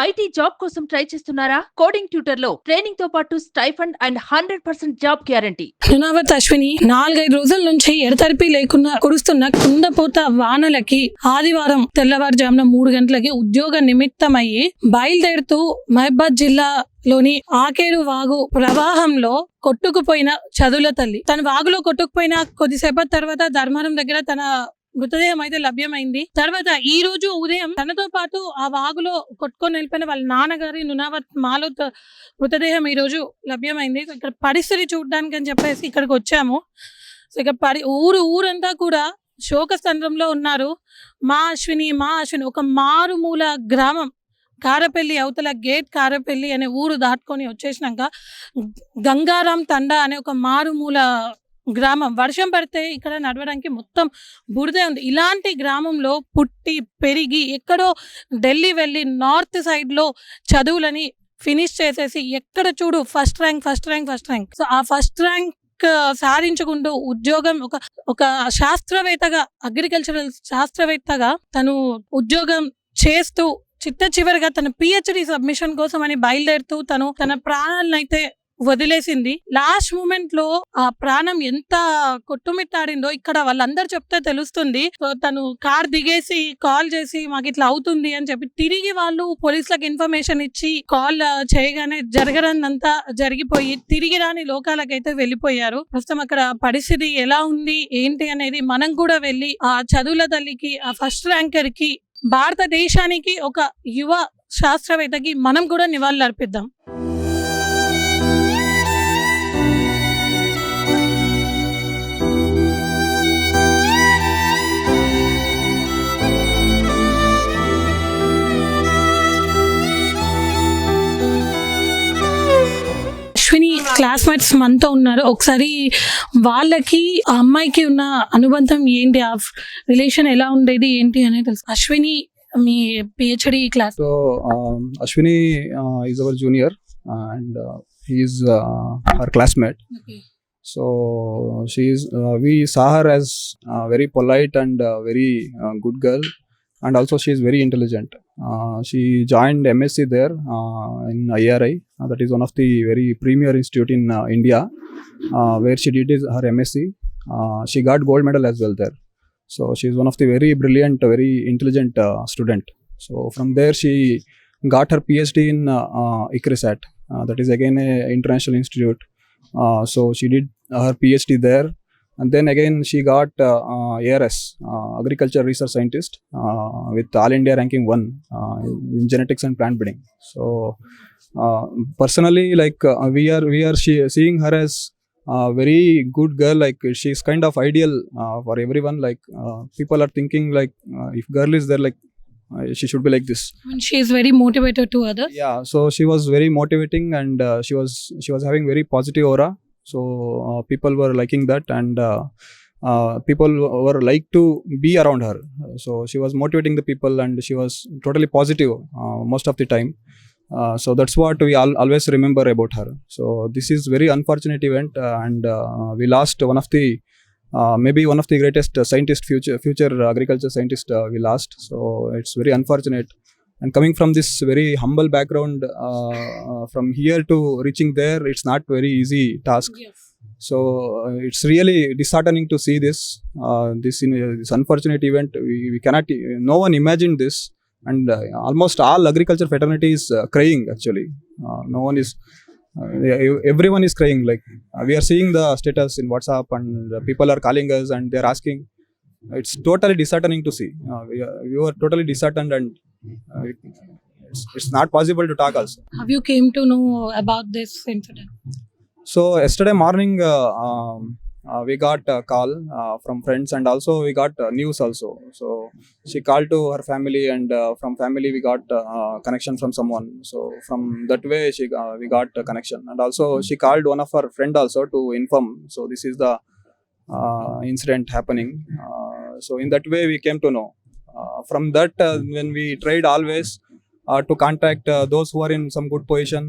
IT job కోసం try చేస్తున్నారా? Coding tutor లో ట్రైనింగ్ తో పాటు stipend and 100% job guarantee. Runavath Ashwini 4-5 రోజుల నుంచి ఎడతెరిపి లేకుండా కురుస్తున్న కుండపోత వానలకి ఆదివారం తెల్లవారుజామున 3 గంటలకి ఉద్యోగ నిమిత్తమయ్యి బయలుదేరుతూ మహబాద్ జిల్లాలోని ఆకేడు వాగు ప్రవాహంలో కొట్టుకుపోయిన చదువుల తల్లి. తన వాగులో కొట్టుకుపోయిన కొద్దిసేపటి తర్వాత ధర్మారం దగ్గర తన మృతదేహం అయితే లభ్యమైంది. తర్వాత ఈ రోజు ఉదయం తనతో పాటు ఆ వాగులో కొట్టుకొని వెళ్ళిపోయిన వాళ్ళ నాన్నగారి నునావత్ మాలోత్ మృతదేహం ఈ రోజు లభ్యమైంది. ఇక్కడ పరిస్థితి చూడడానికి అని చెప్పేసి ఇక్కడికి వచ్చాము. సో ఇక ఊరంతా కూడా శోకస్తంభంలో ఉన్నారు. మా అశ్విని ఒక మారుమూల గ్రామం కారపల్లి అవతల గేట్ కారపల్లి అనే ఊరు దాటుకొని వచ్చేసినాక గంగారాం తండా అనే ఒక మారుమూల గ్రామం. వర్షం పడితే ఇక్కడ నడవడానికి మొత్తం బురదే ఉంది. ఇలాంటి గ్రామంలో పుట్టి పెరిగి ఎక్కడో ఢిల్లీ వెళ్ళి నార్త్ సైడ్లో చదువులని ఫినిష్ చేసేసి ఎక్కడ చూడు ఫస్ట్ ర్యాంక్. సో ఆ ఫస్ట్ ర్యాంక్ సాధించుకుంటూ ఉద్యోగం ఒక శాస్త్రవేత్తగా, అగ్రికల్చరల్ శాస్త్రవేత్తగా తను ఉద్యోగం చేస్తూ చివరిగా తన పిహెచ్డి సబ్మిషన్ కోసం అని బయలుదేరుతూ తన ప్రాణాలను అయితే వదిలేసింది. లాస్ట్ మూమెంట్ లో ఆ ప్రాణం ఎంత కొట్టుమిట్టాడిందో ఇక్కడ వాళ్ళందరూ చెప్తే తెలుస్తుంది. సో తను కార్ దిగేసి కాల్ చేసి మాకు ఇట్లా అవుతుంది అని చెప్పి తిరిగి వాళ్ళు పోలీసులకు ఇన్ఫర్మేషన్ ఇచ్చి కాల్ చేయగానే జరగనంతా జరిగిపోయి తిరిగి రాని లోకాలకైతే వెళ్ళిపోయారు. ప్రస్తుతం అక్కడ పరిస్థితి ఎలా ఉంది ఏంటి అనేది మనం కూడా వెళ్ళి ఆ చదువుల తల్లికి, ఆ ఫస్ట్ ర్యాంకర్ కి, భారతదేశానికి ఒక యువ శాస్త్రవేత్తకి మనం కూడా నివాళులు అర్పిద్దాం. అశ్విని క్లాస్మేట్స్ మనతో ఉన్నారు. ఒకసారి వాళ్ళకి ఆ అమ్మాయికి ఉన్న అనుబంధం ఏంటి, ఆ రిలేషన్ ఎలా ఉండేది ఏంటి అనేది తెలుసు. అశ్విని మీ PhD class. So Ashwini is our junior and he is her classmate. Okay. So we saw her as very polite and very good girl, and also she is very intelligent. She joined MSc there in IRI. That is one of the very premier institute in India, where she did her MSc. She got gold medal as well there. So she is one of the very brilliant, very intelligent student. So from there she got her PhD in ICRISAT. That is again a international institute. So she did her PhD there, and then again she got ARS, Agriculture Research Scientist, with All India ranking 1 in genetics and plant breeding. So personally, like we are seeing her as very good girl. Like she's kind of ideal for everyone. Like people are thinking like if girl is there, like she should be like this. I mean, she is very motivated to others. Yeah, so she was very motivating, and she was having very positive aura. So people were liking that, and people were like to be around her. So she was motivating the people, and she was totally positive most of the time. So that's what we always remember about her. So this is very unfortunate event, and we lost one of the maybe one of the greatest scientist, future agriculture scientist we lost. So it's very unfortunate. And coming from this very humble background, from here to reaching there, it's not very easy task. Yes. So it's really disheartening to see this this unfortunate event. We cannot, no one imagined this, and almost all agriculture fraternity is crying actually. No one is everyone is crying. Like we are seeing the status in WhatsApp, and people are calling us and they are asking. It's totally disheartening to see. We were totally disheartened, and it's not possible to talk also. Have you came to know about this incident? So yesterday morning we got a call from friends, and also we got news also. So she called to her family, and from family we got connection from someone. So from that way we got a connection, and also she called one of her friend also to inform. So this is the incident happening. So in that way we came to know. From that when we tried always to contact those who are in some good position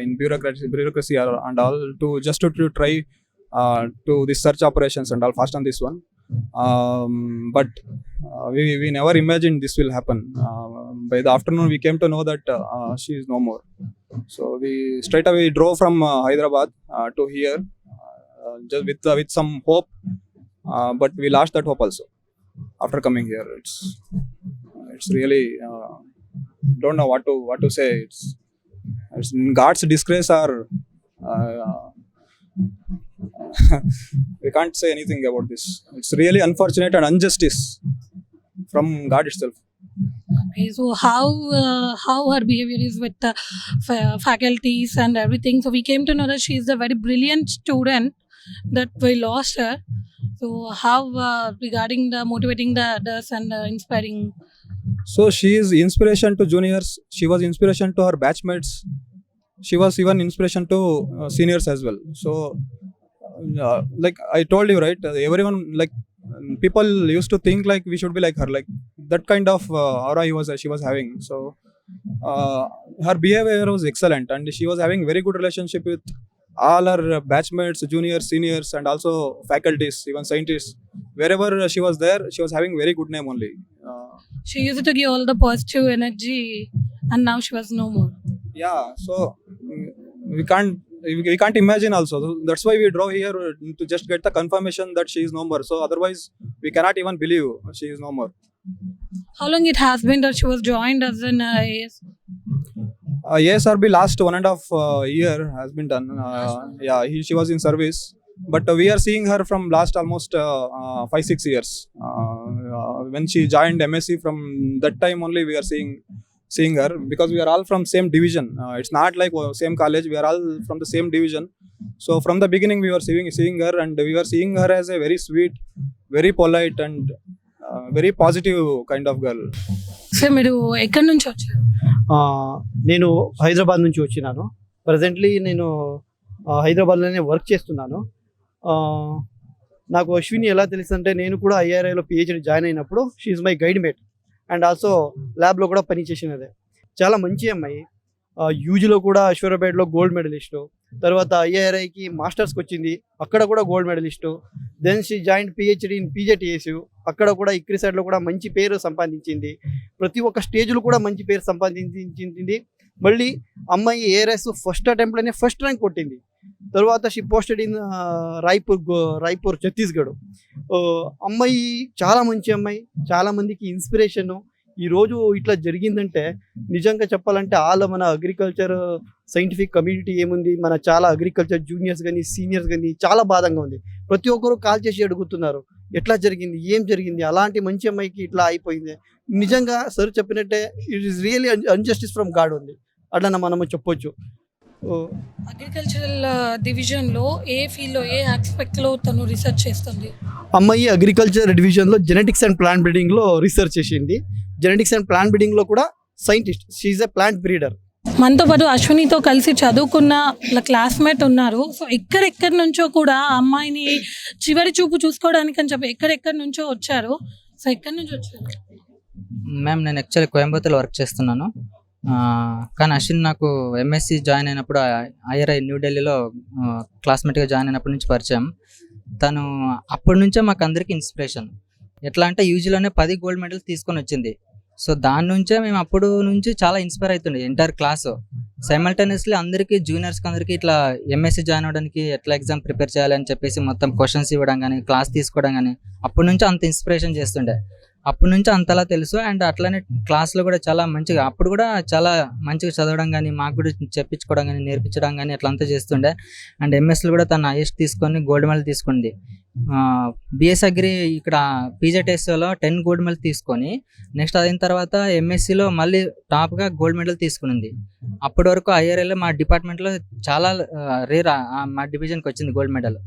in bureaucracy and all, to just to try to this search operations and all fast on this one. But we never imagined this will happen. by the afternoon we came to know that she is no more. So we straight away drove from Hyderabad to here, just with some hope, but we lost that hope also after coming here. It's really don't know what to say. It's God's disgrace, or we can't say anything about this. It's really unfortunate and injustice from God itself. Okay, so how her behavior is with the faculties and everything. So we came to know that she is a very brilliant student that we lost her. So how regarding the motivating the others and inspiring. So she is inspiration to juniors. She was inspiration to her batchmates. She was even inspiration to seniors as well. So like I told you, right, everyone, like people used to think like we should be like her, like that kind of aura she was having. So her behavior was excellent, and she was having very good relationship with all her batchmates, juniors, seniors, and also faculties, even scientists. Wherever she was there, she was having very good name only. She used to give all the positive energy, and now she was no more. Yeah, so we can't imagine also. So that's why we drove here to just get the confirmation that she is no more. So otherwise we cannot even believe she is no more. How long it has been that she was joined as an AS? ASRB last 1.5 year has been done. Yeah, she was in service, but we are seeing her from last almost 5-6 years. When she joined MSc, from that time only we are seeing her, because we are all from same division. It's not like same college, we are all from the same division. So from the beginning we were seeing her, and we were seeing her as a very sweet, very polite, and very positive kind of girl. So మీరు ఎక్కడి నుంచి వచ్చారు? నేను హైదరాబాద్ నుంచి వచ్చినాను. Presently నేను హైదరాబాద్లోనే work చేస్తున్నాను. నాకు అశ్విని ఎలా తెలుసు అంటే, నేను కూడా ఐఆర్ఐలో పిహెచ్డి జాయిన్ అయినప్పుడు she is my guide mate, and also ల్యాబ్లో కూడా పనిచేసినదే. చాలా మంచి అమ్మాయి. యూజీలో కూడా అశ్వరాబాద్లో గోల్డ్ మెడలిస్టు, తర్వాత ఐఆర్ఐకి మాస్టర్స్కి వచ్చింది, అక్కడ కూడా gold medalist. Then she join PhD in PJTS, అక్కడ కూడా ఇక్రిసాట్లో కూడా మంచి పేరు సంపాదించింది. ప్రతి ఒక్క స్టేజ్లో కూడా మంచి పేరు సంపాదించింది. మళ్ళీ అమ్మాయి ఏఆర్ఎస్ ఫస్ట్ అటెంప్ట్లోనే ఫస్ట్ ర్యాంక్ కొట్టింది. తర్వాత she posted in Raipur Chhattisgarh. అమ్మాయి చాలా మంచి అమ్మాయి, చాలా మందికి ఇన్స్పిరేషను. ఈరోజు ఇట్లా జరిగిందంటే నిజంగా చెప్పాలంటే మన అగ్రికల్చర్ సైంటిఫిక్ కమ్యూనిటీ ఏముంది, మన చాలా అగ్రికల్చర్ జూనియర్స్ కానీ సీనియర్స్ కానీ చాలా బాధంగా ఉంది. ప్రతి ఒక్కరు కాల్ చేసి అడుగుతున్నారు ఎట్లా జరిగింది, ఏం జరిగింది, అలాంటి మంచి అమ్మాయికి ఇట్లా అయిపోయింది. నిజంగా సార్ చెప్పినట్టే it is really unjustice from God ఉంది, అట్లా మనము చెప్పొచ్చు. అగ్రికల్చరల్ డివిజన్లో ఏ ఫీల్డ్లో ఏ ఆస్పెక్ట్లో తను రీసెర్చ్ చేస్తుంది? అమ్మాయి అగ్రికల్చర్ డివిజన్లో జెనెటిక్స్ అండ్ ప్లాంట్ బ్రీడింగ్లో రీసెర్చ్ చేసింది. జెనెటిక్స్ అండ్ ప్లాంట్ బ్రీడింగ్లో కూడా scientist, she is a plant breeder. మనతో పాటు అశ్వినితో కలిసి చదువుకున్న క్లాస్మేట్ ఉన్నారు. సో ఎక్కడెక్కడి నుంచో కూడా అమ్మాయిని చివరి చూపు చూసుకోవడానికి అని చెప్పి ఎక్కడెక్కడి నుంచో వచ్చారు. సో ఎక్కడి నుంచి వచ్చారు? మ్యామ్, నేను యాక్చువల్లీ కోయంబత్తూర్లో వర్క్ చేస్తున్నాను. కానీ అశ్విన్ నాకు ఎంఎస్సి జాయిన్ అయినప్పుడు ఐఆర్ఐ న్యూఢిల్లీలో క్లాస్మేట్గా జాయిన్ అయినప్పటి నుంచి పరిచయం. తను అప్పటి నుంచే మాకు అందరికీ ఇన్స్పిరేషన్. ఎట్లా అంటే యూజీలోనే 10 గోల్డ్ మెడల్స్ తీసుకొని వచ్చింది. సో దాని నుంచే మేము అప్పుడు నుంచి చాలా ఇన్స్పైర్ అవుతుండే ఎంటైర్ క్లాసు. సైమల్టేనియస్లీ అందరికీ జూనియర్స్కి అందరికీ ఇట్లా ఎంఎస్సి జాయిన్ అవ్వడానికి ఎట్లా ఎగ్జామ్ ప్రిపేర్ చేయాలని చెప్పేసి మొత్తం క్వశ్చన్స్ ఇవ్వడం కానీ క్లాస్ తీసుకోవడం కానీ అప్పటి నుంచి అంత ఇన్స్పిరేషన్ చేస్తుండే. అప్పటి నుంచి అంతలా తెలుసు. అండ్ అట్లానే క్లాస్లో కూడా చాలా మంచిగా అప్పుడు కూడా చాలా మంచిగా చదవడం కానీ మాకు కూడా చెప్పించుకోవడం కానీ నేర్పించడం కానీ అట్లా అంతా చేస్తుండే. అండ్ ఎంఎస్లో కూడా తను హైయెస్ట్ తీసుకొని గోల్డ్ మెడల్ తీసుకుంది. బిఎస్ అగ్రి ఇక్కడ పీజెటిఎస్లో 10 గోల్డ్ మెడల్ తీసుకొని నెక్స్ట్ అయిన తర్వాత ఎంఎస్సిలో మళ్ళీ టాప్గా గోల్డ్ మెడల్ తీసుకునింది. అప్పటి వరకు ఐఆర్ఐలో మా డిపార్ట్మెంట్లో చాలా రేర్ మా డివిజన్కి వచ్చింది గోల్డ్ మెడల్.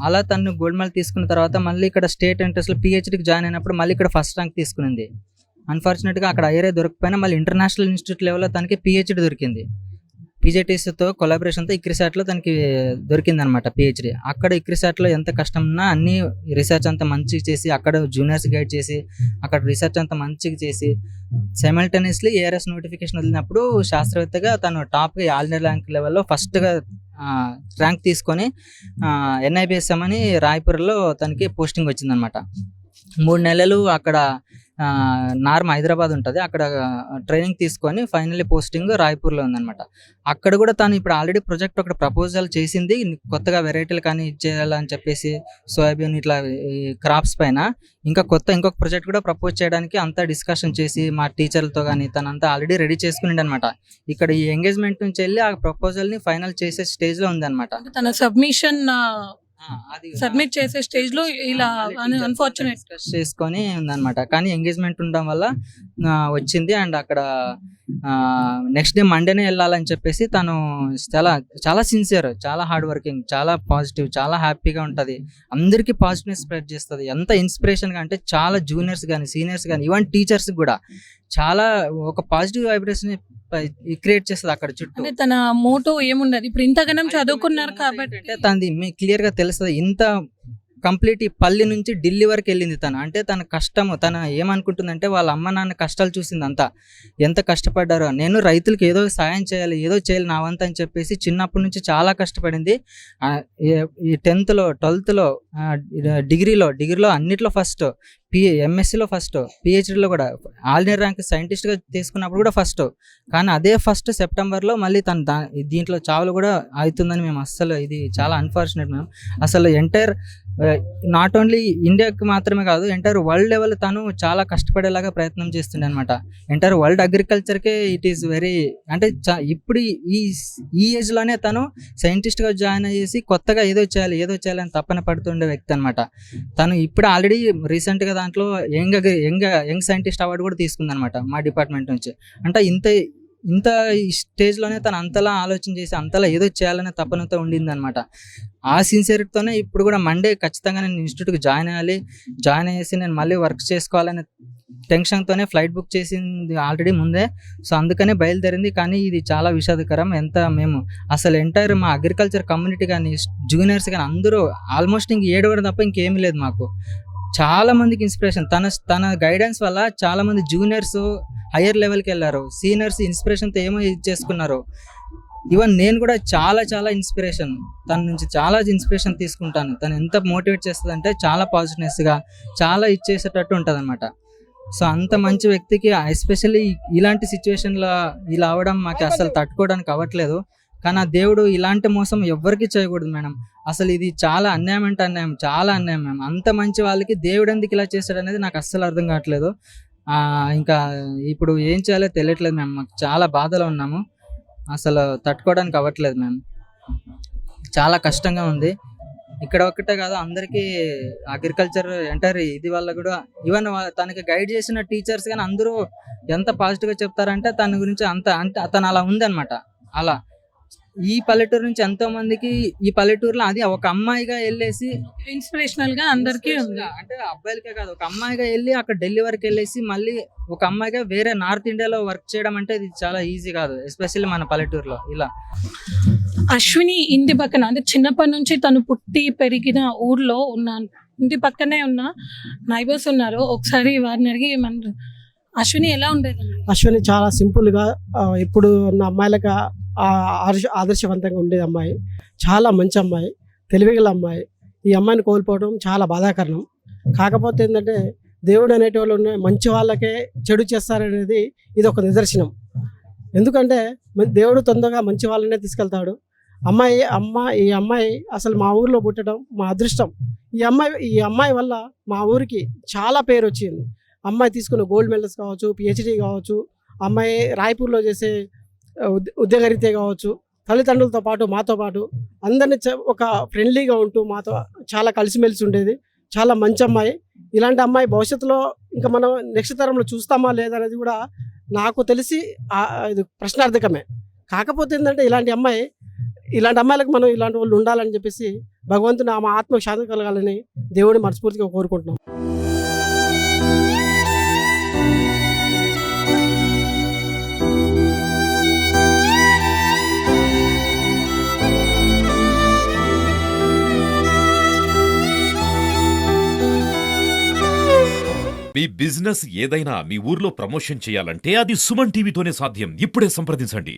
అలా తను గోల్డ్ మెడల్ తీసుకున్న తర్వాత మళ్ళీ ఇక్కడ స్టేట్ ఎంట్రన్స్లో పిహెచ్డీకి జాయిన్ అయినప్పుడు మళ్ళీ ఇక్కడ ఫస్ట్ ర్యాంక్ తీసుకునింది. అన్ఫార్చునేట్గా అక్కడ ఐఆర్ఐ దొరకపోయినా మళ్ళీ ఇంటర్నేషనల్ ఇన్స్టిట్యూట్ లెవెల్లో తనకి పిహెచ్డీ దొరికింది. పీజెటీస్తో కొలాబరేషన్తో ఇక్రిసాట్లో తనకి దొరికింది అనమాట పిహెచ్డీ. అక్కడ ఇక్రిసాట్లో ఎంత కష్టం ఉన్నా అన్ని రీసెర్చ్ అంతా మంచిగా చేసి అక్కడ జూనియర్స్ గైడ్ చేసి అక్కడ రీసెర్చ్ అంతా మంచిగా చేసి సైమల్టేనియస్లీ ఏఆర్ఎస్ నోటిఫికేషన్ వదిలినప్పుడు శాస్త్రవేత్తగా తను టాప్గా ఆల్ ఇండియా ర్యాంక్ లెవెల్లో ఫస్ట్గా ర్యాంక్ తీసుకొని ఎన్ఐబిఎస్ఎం అని రాయ్పూర్లో తనకి పోస్టింగ్ వచ్చిందనమాట. 3 నెలలు అక్కడ నార్మ్ హైదరాబాద్ ఉంటుంది, అక్కడ ట్రైనింగ్ తీసుకొని ఫైనల్లీ పోస్టింగ్ రాయ్పూర్లో ఉందన్నమాట. అక్కడ కూడా తను ఇప్పుడు ఆల్రెడీ ప్రాజెక్ట్ ఒకటి ప్రపోజల్ చేసింది, కొత్తగా వెరైటీలు కానీ ఇచ్చేయాలని చెప్పేసి సోయాబీన్ ఇట్లా ఈ క్రాప్స్ పైన ఇంకొక ప్రాజెక్ట్ కూడా ప్రపోజ్ చేయడానికి అంతా డిస్కషన్ చేసి మా టీచర్లతో కానీ తనంతా ఆల్రెడీ రెడీ చేసుకుని అనమాట. ఇక్కడ ఈ ఎంగేజ్మెంట్ నుంచి వెళ్ళి ఆ ప్రపోజల్ని ఫైనల్ చేసే స్టేజ్లో ఉందన్నమాట. తన సబ్మిట్ చేసే స్టేజ్ లో ఇలా అన్ఫార్చునేట్ చేసుకొని ఉందన్నమాట. కానీ ఎంగేజ్మెంట్ ఉండడం వల్ల వచ్చింది. అండ్ అక్కడ నెక్స్ట్ డే మండేనే వెళ్ళాలని చెప్పేసి తను చాలా సిన్సియర్, చాలా హార్డ్ వర్కింగ్, చాలా పాజిటివ్, చాలా హ్యాపీగా ఉంటుంది, అందరికీ పాజిటివ్నెస్ స్ప్రెడ్ చేస్తుంది. ఎంత ఇన్స్పిరేషన్గా అంటే చాలా జూనియర్స్ కానీ సీనియర్స్ కానీ ఈవెన్ టీచర్స్ కూడా చాలా ఒక పాజిటివ్ వైబ్రేషన్ క్రియేట్ చేస్తుంది అక్కడ చుట్టూ. తన మోటో ఏమున్నది, ఇప్పుడు ఇంతగానం చదువుకున్నారు కాబట్టి తనది మీకు క్లియర్ గా తెలుస్తుంది. ఇంత కంప్లీట్ ఈ పల్లి నుంచి ఢిల్లీ వరకు వెళ్ళింది తను. అంటే తన కష్టము, తన ఏమనుకుంటుందంటే వాళ్ళ అమ్మ నాన్న కష్టాలు చూసింది అంతా, ఎంత కష్టపడ్డారో. నేను రైతులకు ఏదో సాయం చేయాలి, ఏదో చేయాలి నా వంతు అని చెప్పేసి చిన్నప్పటి నుంచి చాలా కష్టపడింది. ఈ 10th లో 12th లో డిగ్రీలో అన్నిట్లో ఫస్ట్, ఎంఎస్సీలో ఫస్ట్, పిహెచ్డీలో కూడా ఆల్ ఇండియా ర్యాంక్ సైంటిస్ట్గా తీసుకున్నప్పుడు కూడా ఫస్ట్. కానీ అదే ఫస్ట్ సెప్టెంబర్లో మళ్ళీ తను దీంట్లో చావులు కూడా అవుతుందని మేము అస్సలు, ఇది చాలా అన్ఫార్చునేట్. మేము అసలు ఎంటైర్ నాట్ ఓన్లీ ఇండియాకి మాత్రమే కాదు, ఎంటైర్ వరల్డ్ లెవెల్ తను చాలా కష్టపడేలాగా ప్రయత్నం చేస్తుండే అనమాట. ఎంటైర్ వరల్డ్ అగ్రికల్చర్కే ఇట్ ఈస్ వెరీ, అంటే ఇప్పుడు ఈ ఏజ్లోనే తను సైంటిస్ట్గా జాయిన్ అయ్యేసి కొత్తగా ఏదో చేయాలి అని తప్పన పడుతుండే వ్యక్తి అనమాట. తను ఇప్పుడు ఆల్రెడీ రీసెంట్గా దాంట్లో యంగ్ సైంటిస్ట్ అవార్డు కూడా తీసుకుందనమాట మా డిపార్ట్మెంట్ నుంచి. అంటే ఇంత స్టేజ్లోనే తను అంతలా ఆలోచన చేసి అంతలా ఏదో చేయాలనే తపనతో ఉండింది అనమాట. ఆ సిన్సియరిటీతోనే ఇప్పుడు కూడా మండే ఖచ్చితంగా నేను ఇన్స్టిట్యూట్కి జాయిన్ అయ్యేసి నేను మళ్ళీ వర్క్ చేసుకోవాలనే టెన్షన్తోనే ఫ్లైట్ బుక్ చేసింది ఆల్రెడీ ముందే. సో అందుకనే బయలుదేరింది. కానీ ఇది చాలా విషాదకరం. మేము అసలు ఎంటైర్ మా అగ్రికల్చర్ కమ్యూనిటీ కానీ జూనియర్స్ కానీ అందరూ ఆల్మోస్ట్ ఏడవడం తప్ప ఇంకేమీ లేదు మాకు. చాలా మందికి ఇన్స్పిరేషన్ తన గైడెన్స్ వల్ల చాలా మంది జూనియర్స్ హయ్యర్ లెవెల్కి వెళ్ళారు, సీనియర్స్ ఇన్స్పిరేషన్తో ఏమో చేసుకున్నారు. ఈవెన్ నేను కూడా చాలా ఇన్స్పిరేషన్ తన నుంచి చాలా ఇన్స్పిరేషన్ తీసుకుంటాను. తను ఎంత మోటివేట్ చేస్తుంది అంటే చాలా పాజిటివ్నెస్గా, చాలా ఇచ్చేసేటట్టు ఉంటుంది అనమాట. సో అంత మంచి వ్యక్తికి ఎస్పెషల్లీ ఇలాంటి సిచ్యువేషన్లో ఇలా అవ్వడం మాకు అసలు తట్టుకోవడానికి అవ్వట్లేదు. కానీ ఆ దేవుడు ఇలాంటి మోసం ఎవ్వరికి చేయకూడదు మేడం. అసలు ఇది చాలా అన్యాయం అంటే అన్యాయం, చాలా అన్యాయం మ్యామ్. అంత మంచి వాళ్ళకి దేవుడు ఎందుకు ఇలా చేశాడు అనేది నాకు అస్సలు అర్థం కావట్లేదు. ఇంకా ఇప్పుడు ఏం చేయాలో తెలియట్లేదు మ్యామ్. మాకు చాలా బాధలో ఉన్నాము, అసలు తట్టుకోవడానికి అవ్వట్లేదు మ్యామ్. చాలా కష్టంగా ఉంది. ఇక్కడ ఒక్కటే కాదు, అందరికీ అగ్రికల్చర్ ఎంటైర్ ఇది వల్ల కూడా ఈవెన్ తనకి గైడ్ చేసిన టీచర్స్ కానీ అందరూ ఎంత పాజిటివ్గా చెప్తారంటే తన గురించి అంటే తను అలా ఉంది అనమాట. అలా ఈ పల్లెటూరు నుంచి ఎంతో మందికి ఈ పల్లెటూరులో అది ఒక అమ్మాయిగా వెళ్ళేసి ఇన్స్పిరేషనల్ గా అందరికీ ఉంది. అంటే అబ్బాయిలకే కాదు, ఒక అమ్మాయిగా వెళ్ళి అక్కడ ఢిల్లీ వరకు వెళ్ళేసి మళ్ళీ ఒక అమ్మాయిగా వేరే నార్త్ ఇండియాలో వర్క్ చేయడం అంటే ఇది చాలా ఈజీ కాదు, ఎస్పెషల్లీ మన పల్లెటూరులో. ఇలా అశ్విని ఇంటి పక్కన, అంటే చిన్నప్పటి నుంచి తను పుట్టి పెరిగిన ఊర్లో ఉన్న ఇంటి పక్కనే ఉన్న నైబర్స్ ఉన్నారు. ఒకసారి వారిని అడిగి మన అశ్విని ఎలా ఉండేది? అశ్విని చాలా సింపుల్గా ఇప్పుడు ఉన్న అమ్మాయిలకు ఆదర్శవంతంగా ఉండేది అమ్మాయి. చాలా మంచి అమ్మాయి, తెలివిగల అమ్మాయి. ఈ అమ్మాయిని కోల్పోవడం చాలా బాధాకరణం. కాకపోతే ఏంటంటే దేవుడు అనేటోళ్ళు మంచి వాళ్ళకే చెడు చేస్తారనేది ఇది ఒక నిదర్శనం. ఎందుకంటే దేవుడు తొందరగా మంచి వాళ్ళనే తీసుకెళ్తాడు. ఈ అమ్మాయి అసలు మా ఊరిలో పుట్టడం మా అదృష్టం. ఈ అమ్మాయి వల్ల మా ఊరికి చాలా పేరు వచ్చింది. అమ్మాయి తీసుకున్న గోల్డ్ మెడల్స్ కావచ్చు, పిహెచ్డీ కావచ్చు, అమ్మాయి రాయ్పూర్లో చేసే ఉద్యోగరీత్యా కావచ్చు, తల్లిదండ్రులతో పాటు మాతో పాటు అందరినీ ఒక ఫ్రెండ్లీగా ఉంటూ మాతో చాలా కలిసిమెలిసి ఉండేది. చాలా మంచి అమ్మాయి. ఇలాంటి అమ్మాయి భవిష్యత్తులో ఇంకా మనం నెక్స్ట్ తరంలో చూస్తామా లేదా అనేది కూడా నాకు తెలిసి ఇది ప్రశ్నార్థకమే. కాకపోతే ఏంటంటే ఇలాంటి అమ్మాయిలకు మనం ఇలాంటి వాళ్ళు ఉండాలని చెప్పేసి భగవంతుని ఆమె ఆత్మకు శాంతి కలగాలని దేవుడిని మనస్ఫూర్తిగా కోరుకుంటున్నాం. మీ బిజినెస్ ఏదైనా మీ ఊర్లో ప్రమోషన్ చేయాలంటే అది సుమన్ టీవీతోనే సాధ్యం. ఇప్పుడే సంప్రదించండి.